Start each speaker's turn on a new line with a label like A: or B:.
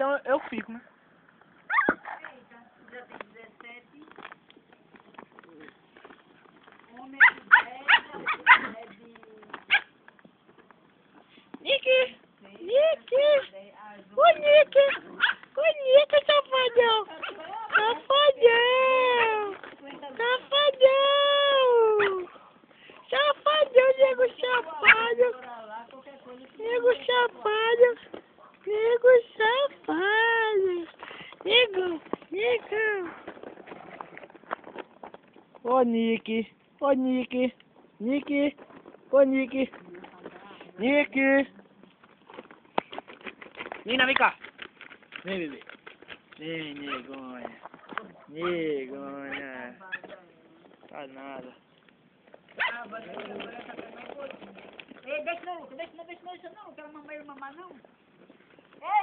A: então eu fico, né?
B: Eita, já tem 17. Homem é de 10,
C: Nick! Nick! Ô, Nick! Ô, Nick, safadão! Safadão! Safadão! Safadão, nego safado! Nego safado! Nego safado! Nego! Nego! Ô, Nick! Ô, Nick! Nick! Ô, Nick! Nick! Nina, vem cá! Vem, bebê! Vem, negonha! Negonha! Tá nada!
B: Ei, deixa não, Luca, deixa não, deixa não, quero mamar ele mamar não. Ei!